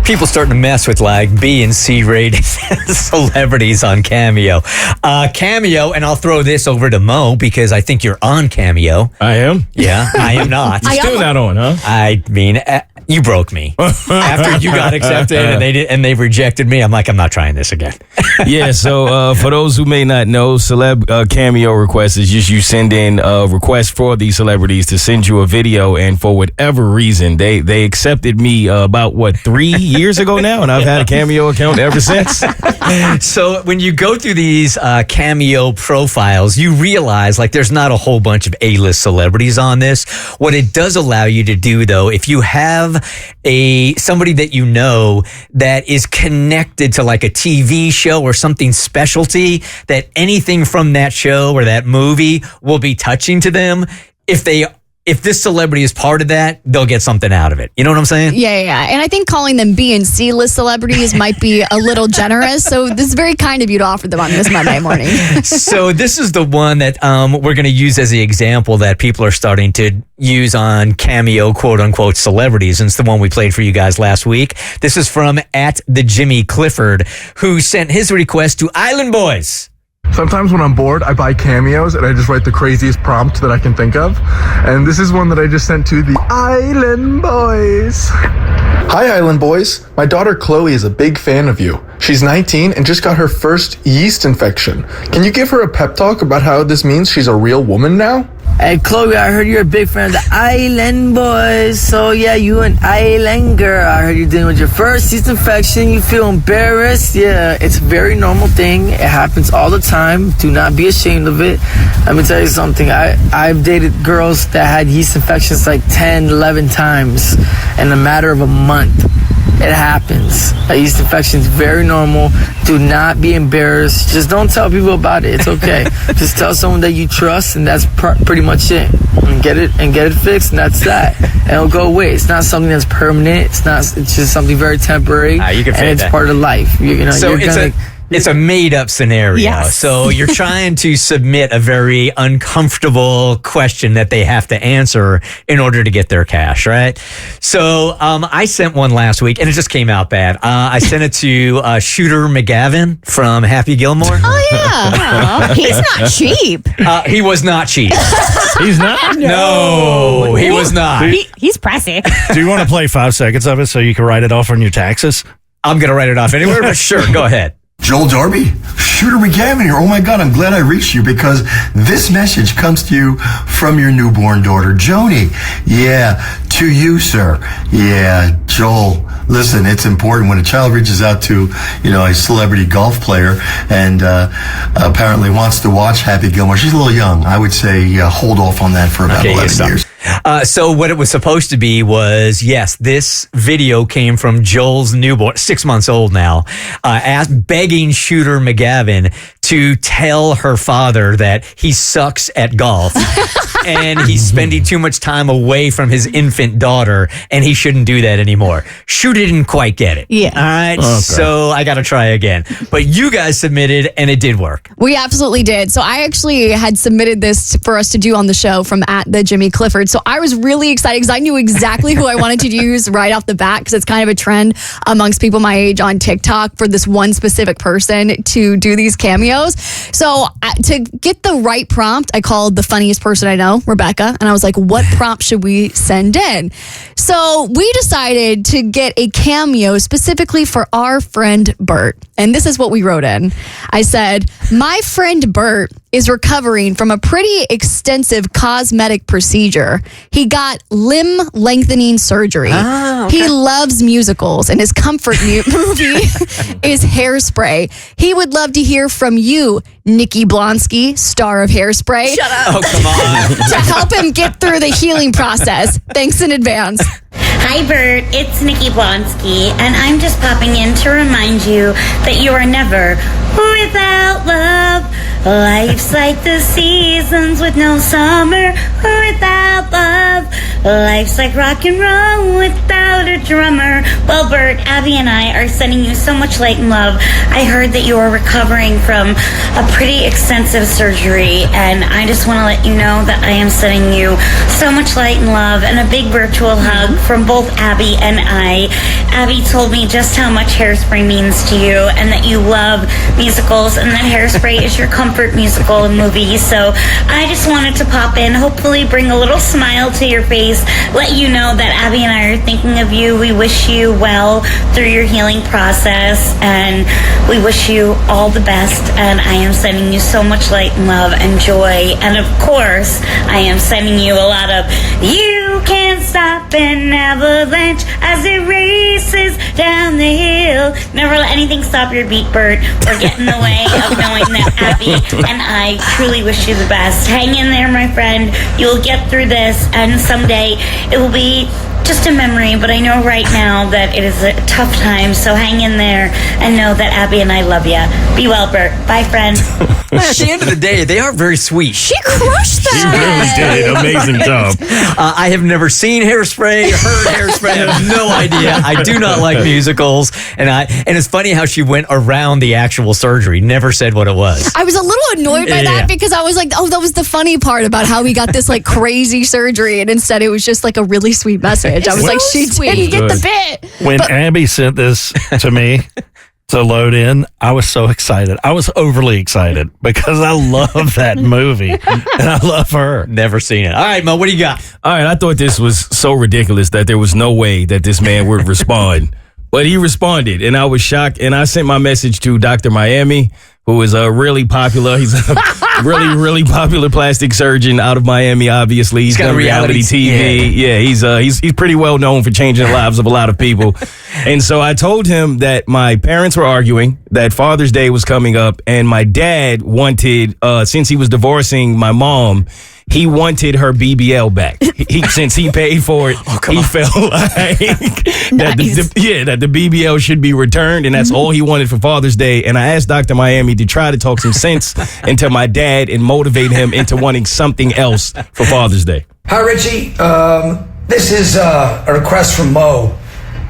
people starting to mess with like B and C rated celebrities on Cameo. Cameo, and I'll throw this over to Mo because I think you're on Cameo. I am? Yeah, I am not. You're still not on, huh? I mean, you broke me. After you got accepted and they rejected me, I'm like, I'm not trying this again. Yeah, so for those who may not know, celeb Cameo requests is just you send in a request for these celebrities to send you a video, and for whatever reason, they accepted me about, 3 years ago now, and I've had a Cameo account ever since. So when you go through these Cameo profiles, you realize like there's not a whole bunch of A-list celebrities on this. What it does allow you to do, though, if you have somebody that you know that is connected to like a TV show or something specialty, that anything from that show or that movie will be touching to them. If this celebrity is part of that, they'll get something out of it. You know what I'm saying? Yeah. And I think calling them B and C list celebrities might be a little generous. So this is very kind of you to offer them on this Monday morning. So this is the one that we're going to use as the example that people are starting to use on Cameo, quote unquote, celebrities. And it's the one we played for you guys last week. This is from @TheJimmyClifford, who sent his request to Island Boys. Sometimes when I'm bored, I buy Cameos and I just write the craziest prompt that I can think of. And this is one that I just sent to the Island Boys. Hi, Island Boys. My daughter Chloe is a big fan of you. She's 19 and just got her first yeast infection. Can you give her a pep talk about how this means she's a real woman now? Hey, Chloe, I heard you're a big fan of the Island Boys. So, yeah, you an island girl. I heard you're dealing with your first yeast infection. You feel embarrassed. Yeah, it's a very normal thing. It happens all the time. Do not be ashamed of it. Let me tell you something. I've dated girls that had yeast infections like 10, 11 times in a matter of a month. It happens. A yeast infection is very normal. Do not be embarrassed. Just don't tell people about it. It's okay. Just tell someone that you trust, and that's pretty much it. And get it fixed, and that's that. And it'll go away. It's not something that's permanent. It's just something very temporary. You can and it's part of life. So it's a made-up scenario. Yes. So you're trying to submit a very uncomfortable question that they have to answer in order to get their cash, right? So I sent one last week, and it just came out bad. I sent it to Shooter McGavin from Happy Gilmore. Oh, yeah. He's not cheap. He was not cheap. He's not? No, he was not. He's pressy. Do you want to play 5 seconds of it so you can write it off on your taxes? I'm going to write it off anywhere, but sure, go ahead. Joel Darby, Shooter McGavin here. Oh my God, I'm glad I reached you because this message comes to you from your newborn daughter, Joni. Yeah, to you, sir. Yeah, Joel, listen, it's important when a child reaches out to, a celebrity golf player and apparently wants to watch Happy Gilmore. She's a little young. I would say hold off on that for about 11 years. So what it was supposed to be was, yes, this video came from Joel's newborn, 6 months old now, begging Shooter McGavin to tell her father that he sucks at golf and he's spending too much time away from his infant daughter and he shouldn't do that anymore. Shooter didn't quite get it. Yeah. All right. Okay. So I got to try again. But you guys submitted and it did work. We absolutely did. So I actually had submitted this for us to do on the show from @TheJimmyClifford. So I was really excited because I knew exactly who I wanted to use right off the bat because it's kind of a trend amongst people my age on TikTok for this one specific person to do these cameos. So to get the right prompt, I called the funniest person I know, Rebecca, and I was like, what prompt should we send in? So we decided to get a cameo specifically for our friend Bert. And this is what we wrote in. I said, my friend Bert is recovering from a pretty extensive cosmetic procedure. He got limb lengthening surgery. Oh, okay. He loves musicals, and his comfort movie is Hairspray. He would love to hear from you, Nikki Blonsky, star of Hairspray. Shut up. Oh, come on. To help him get through the healing process. Thanks in advance. Hi, Bert. It's Nikki Blonsky, and I'm just popping in to remind you that you are never without love. Life's like the seasons with no summer or without love. Life's like rock and roll without a drummer. Well, Bert, Abby and I are sending you so much light and love. I heard that you are recovering from a pretty extensive surgery, and I just want to let you know that I am sending you so much light and love and a big virtual hug from both Abby and I. Abby told me just how much Hairspray means to you and that you love musicals and that Hairspray is your comfort musical and movie. So I just wanted to pop in, hopefully bring a little smile to your face, let you know that Abby and I are thinking of you. We wish you well through your healing process, and we wish you all the best. And I am sending you so much light and love and joy. And of course, I am sending you a lot of "You Can't Stop an Avalanche as it races down the hill." Never let anything stop your beat, Bert, or get in the way of knowing that Abby and I truly wish you the best. Hang in there, my friend. You'll get through this, and someday it will be just a memory, but I know right now that it is a tough time, so hang in there and know that Abby and I love you. Be well, Bert. Bye, friend. At the end of the day, they are very sweet. She crushed She that. really did. Amazing job. I have never seen Hairspray, heard Hairspray. I have no idea. I do not like musicals, and it's funny how she went around the actual surgery. Never said what it was. I was a little annoyed by Yeah. that because I was like, oh, that was the funny part about how we got this like crazy surgery, and instead it was just like a really sweet message. I was like, she didn't get the bit. When Abby sent this to me to load in, I was so excited. I was overly excited because I love that movie and I love her. Never seen it. All right, Mo, what do you got? All right, I thought this was so ridiculous that there was no way that this man would respond. But he responded, and I was shocked. And I sent my message to Dr. Miami, who is really popular. He's a really popular plastic surgeon out of Miami, obviously. He's got done a reality TV. Yeah, he's pretty well known for changing the lives of a lot of people. And so I told him that my parents were arguing, that Father's Day was coming up, and my dad wanted, since he was divorcing my mom, he wanted her BBL back. Since he paid for it, he felt like that the BBL should be returned, and that's all he wanted for Father's Day. And I asked Dr. Miami to try to talk some sense into my dad and motivate him into wanting something else for Father's Day. Hi, Richie. This is a request from Mo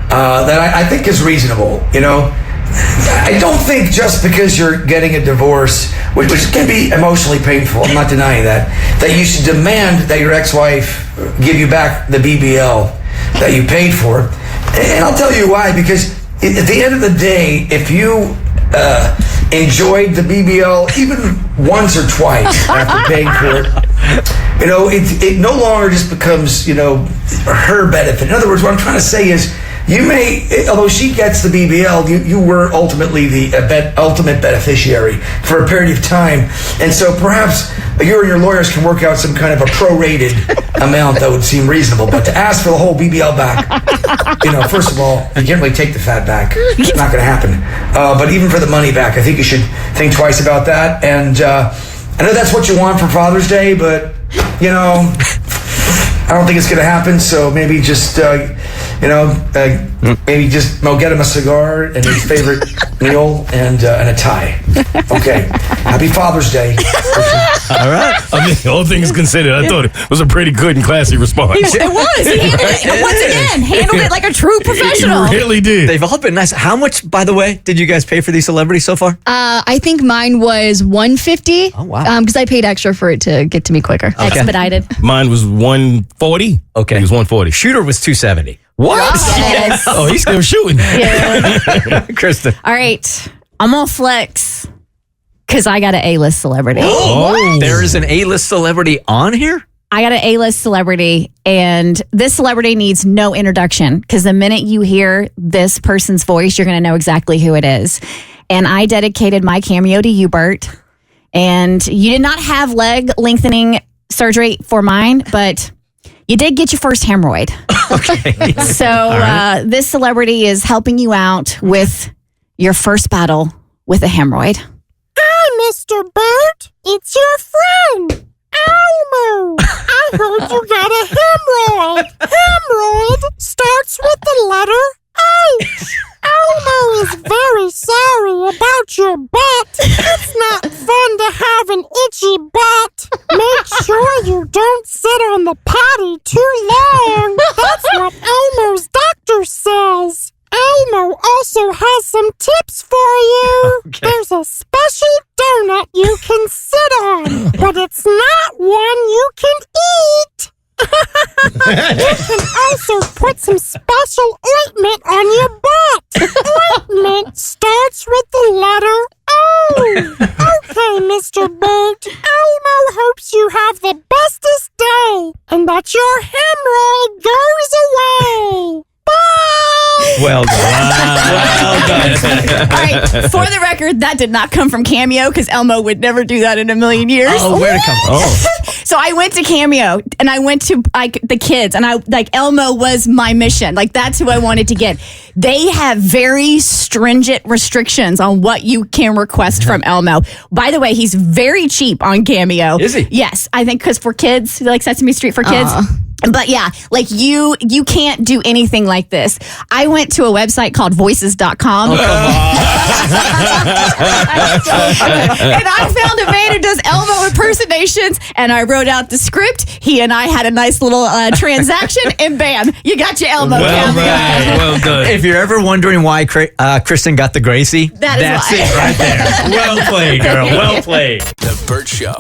that I think is reasonable. You know, I don't think just because you're getting a divorce, which can be emotionally painful, I'm not denying that you should demand that your ex-wife give you back the BBL that you paid for. And I'll tell you why, because at the end of the day, if you enjoyed the BBL even once or twice after paying for it, you know, it no longer just becomes, you know, her benefit. In other words, what I'm trying to say is, you may, although she gets the BBL, you were ultimately the ultimate beneficiary for a period of time. And so perhaps you and your lawyers can work out some kind of a prorated amount that would seem reasonable. But to ask for the whole BBL back, you know, first of all, you can't really take the fat back. It's not going to happen. But even for the money back, I think you should think twice about that. And I know that's what you want for Father's Day, but, you know, I don't think it's going to happen. So maybe just... maybe just get him a cigar and his favorite meal and a tie. Okay. Happy Father's Day. All right. I mean, all things considered, I thought it was a pretty good and classy response. It was. He handled it, once again, handled it like a true professional. He really did. They've all been nice. How much, by the way, did you guys pay for these celebrities so far? I think mine was $150. Oh, wow. Because I paid extra for it to get to me quicker. Expedited. Mine was $140. Okay. It was $140. Shooter was $270. What? Yes. Oh, he's still shooting. Yeah. Kristen. All right. I'm going to flex because I got an A-list celebrity. Oh. There is an A-list celebrity on here? I got an A-list celebrity, and this celebrity needs no introduction because the minute you hear this person's voice, you're going to know exactly who it is. And I dedicated my cameo to you, Bert. And you did not have leg lengthening surgery for mine, but you did get your first hemorrhoid. Okay. So this celebrity is helping you out with your first battle with a hemorrhoid. Hi, Mr. Bert. It's your friend, Elmo. I heard you got a hemorrhoid. Hemorrhoid starts with the letter H. Elmo is very sorry, about your butt. It's not fun to have an itchy butt. Make sure you don't sit on the potty too long. That's what Elmo's doctor says. Elmo also has some tips for you. Okay. There's a special donut you can sit on, but it's not one you can eat. You can also put some special ointment on your butt. Ointment starts with the letter O. Okay, Mr. Bert. Elmo hopes you have the bestest day and that your hemorrhoid goes away. Bye! Well done. Well done. All right, for the record, that did not come from Cameo because Elmo would never do that in a million years. Oh, where'd it come from? Oh. So I went to Cameo and I went to the kids and Elmo was my mission. Like that's who I wanted to get. They have very stringent restrictions on what you can request from Elmo. By the way, he's very cheap on Cameo. Is he? Yes, I think because for kids, like Sesame Street for kids. But yeah, like you can't do anything like this. I went to a website called voices.com. Oh, come on. And I found a man who does Elmo impersonations, and I wrote out the script. He and I had a nice little transaction, and bam, you got your Elmo cameo. Well done. If you're ever wondering why Kristen got the Gracie, That is that's why. it right there. Well played, girl. Well played. The Bert Show.